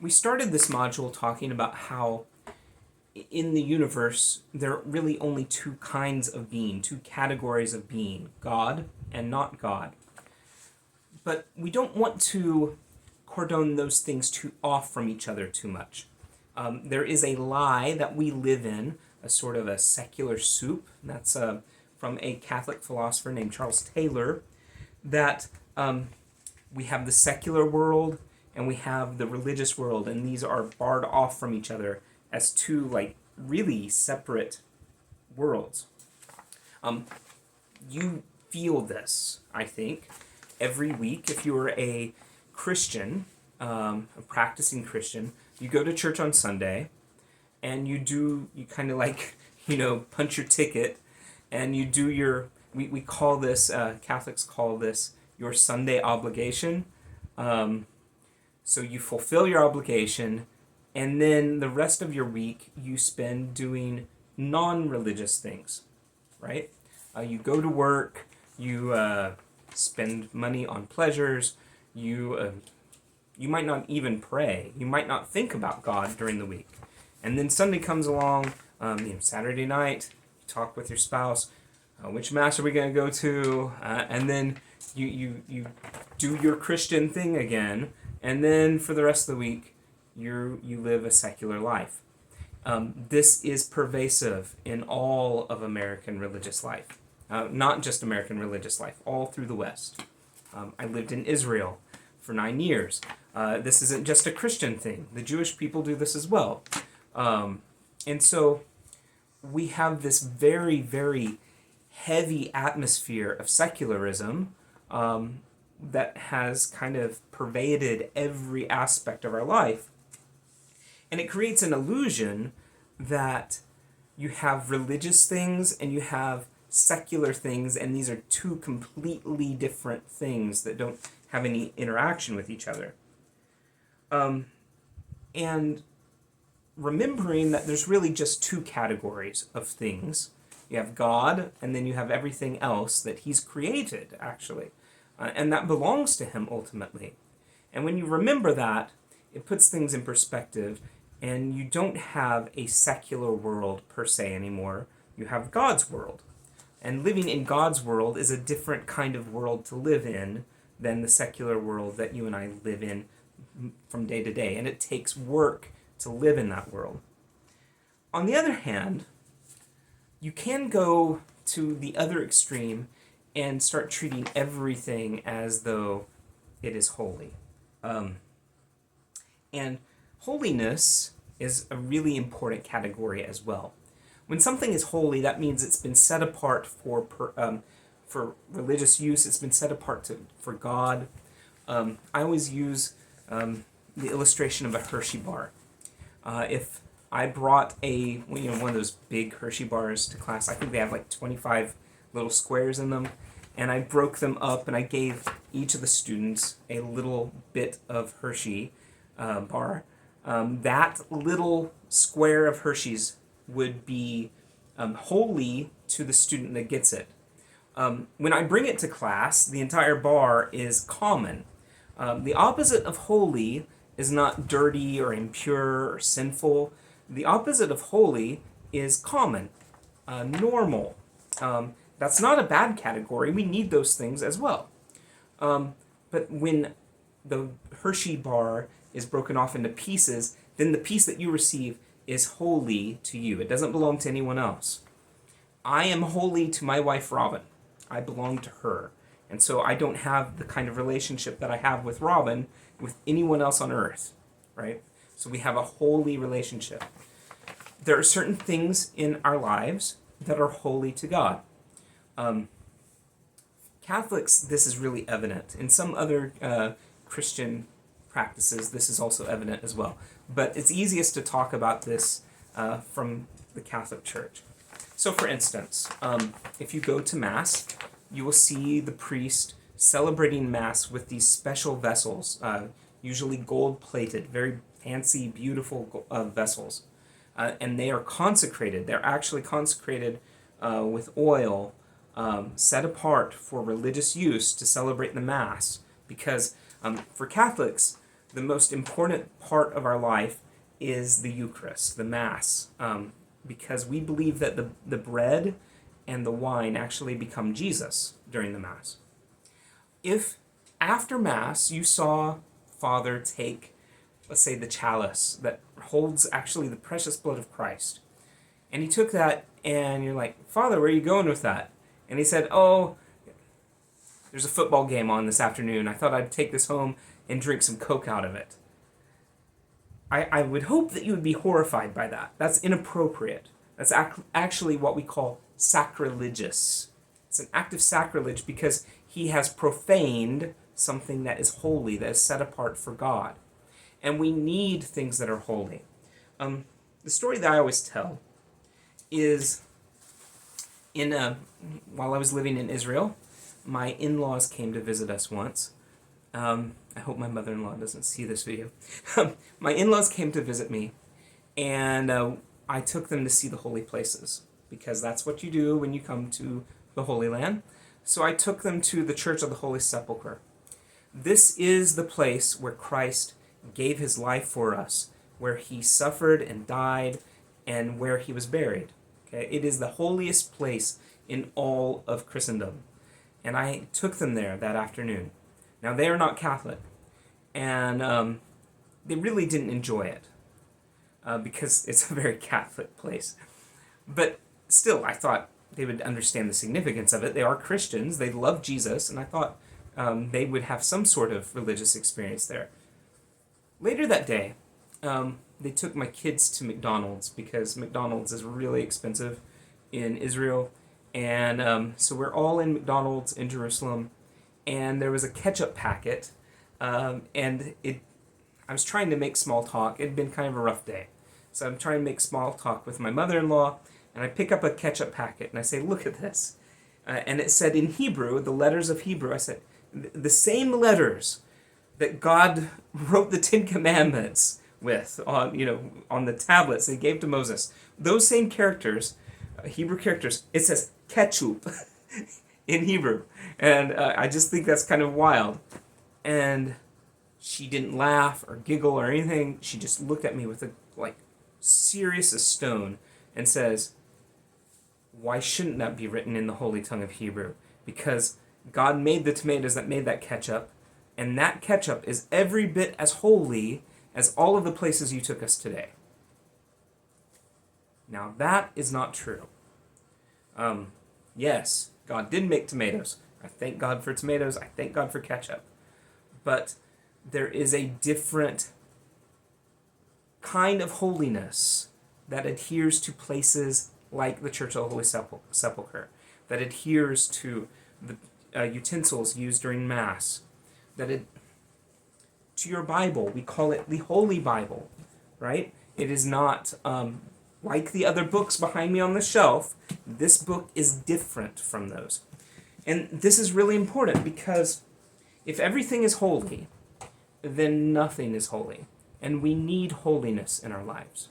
We started this module talking about how in the universe there are really only two kinds of being, two categories of being, God and not God. But we don't want to cordon those things too off from each other too much. There is a lie that we live in, a sort of a secular soup. That's from a Catholic philosopher named Charles Taylor, that we have the secular world and we have the religious world, and these are barred off from each other as two really separate worlds. You feel this, I think, every week if you're a Christian, a practicing Christian. You go to church on Sunday, and you kind of punch your ticket, and you do we call this, Catholics call this your Sunday obligation. So you fulfill your obligation, and then the rest of your week you spend doing non-religious things, right? You go to work, you spend money on pleasures, you might not even pray, you might not think about God during the week. And then Sunday comes along, Saturday night, you talk with your spouse, which mass are we going to go to? And then you do your Christian thing again, and then for the rest of the week, you live a secular life. This is pervasive in all of American religious life. Not just American religious life, all through the West. I lived in Israel for 9 years. This isn't just a Christian thing. The Jewish people do this as well. And so we have this very, very heavy atmosphere of secularism that has kind of pervaded every aspect of our life. And it creates an illusion that you have religious things and you have secular things, and these are two completely different things that don't have any interaction with each other. And remembering that there's really just two categories of things. You have God, and then you have everything else that He's created, actually. And that belongs to Him ultimately. And when you remember that, it puts things in perspective, and you don't have a secular world per se anymore. You have God's world. And living in God's world is a different kind of world to live in than the secular world that you and I live in from day to day. And it takes work to live in that world. On the other hand, you can go to the other extreme and start treating everything as though it is holy. And holiness is a really important category as well. When something is holy, that means it's been set apart for religious use. It's been set apart for God. I always use the illustration of a Hershey bar. If I brought one of those big Hershey bars to class, I think they have 25 little squares in them, and I broke them up and I gave each of the students a little bit of Hershey bar. That little square of Hershey's would be holy to the student that gets it. When I bring it to class, the entire bar is common. The opposite of holy is not dirty or impure or sinful. The opposite of holy is common, normal. That's not a bad category. We need those things as well. But when the Hershey bar is broken off into pieces, then the piece that you receive is holy to you. It doesn't belong to anyone else. I am holy to my wife, Robin. I belong to her. And so I don't have the kind of relationship that I have with Robin with anyone else on earth, right? So we have a holy relationship. There are certain things in our lives that are holy to God. Catholics, this is really evident. In some other Christian practices, this is also evident as well. But it's easiest to talk about this from the Catholic Church. So for instance, if you go to Mass, you will see the priest celebrating Mass with these special vessels, usually gold-plated, very fancy, beautiful vessels. And they are consecrated. They're actually consecrated with oil, set apart for religious use to celebrate the Mass. Because for Catholics, the most important part of our life is the Eucharist, the Mass, because we believe that the bread and the wine actually become Jesus during the Mass. If after Mass you saw Father take, let's say, the chalice that holds actually the precious blood of Christ, and he took that, and you're like, Father, where are you going with that? And he said, oh, there's a football game on this afternoon. I thought I'd take this home and drink some Coke out of it. I would hope that you would be horrified by that. That's inappropriate. That's actually what we call sacrilegious. It's an act of sacrilege because he has profaned something that is holy, that is set apart for God. And we need things that are holy. The story that I always tell is while I was living in Israel, my in-laws came to visit us once. I hope my mother-in-law doesn't see this video. My in-laws came to visit me, and I took them to see the holy places, because that's what you do when you come to the Holy Land. So I took them to the Church of the Holy Sepulchre. This is the place where Christ gave his life for us, where he suffered and died, and where he was buried. Okay? It is the holiest place in all of Christendom. And I took them there that afternoon. Now, they are not Catholic, and they really didn't enjoy it because it's a very Catholic place. But still, I thought they would understand the significance of it. They are Christians, they love Jesus, and I thought they would have some sort of religious experience there. Later that day, they took my kids to McDonald's because McDonald's is really expensive in Israel. And so we're all in McDonald's in Jerusalem, and there was a ketchup packet, and I was trying to make small talk. It had been kind of a rough day. So I'm trying to make small talk with my mother-in-law, and I pick up a ketchup packet, and I say, look at this. And it said in Hebrew, the letters of Hebrew, I said, the same letters that God wrote the Ten Commandments with on the tablets they gave to Moses. Those same characters, Hebrew characters, it says ketchup in Hebrew. And I just think that's kind of wild. And she didn't laugh or giggle or anything. She just looked at me with serious as stone and says, why shouldn't that be written in the holy tongue of Hebrew? Because God made the tomatoes that made that ketchup, and that ketchup is every bit as holy as all of the places you took us today. Now that is not true. Yes, God did make tomatoes. I thank God for tomatoes. I thank God for ketchup. But there is a different kind of holiness that adheres to places like the Church of the Holy Sepulchre, that adheres to the utensils used during Mass, to your Bible. We call it the Holy Bible, right? It is not like the other books behind me on the shelf. This book is different from those. And this is really important because if everything is holy, then nothing is holy. And we need holiness in our lives.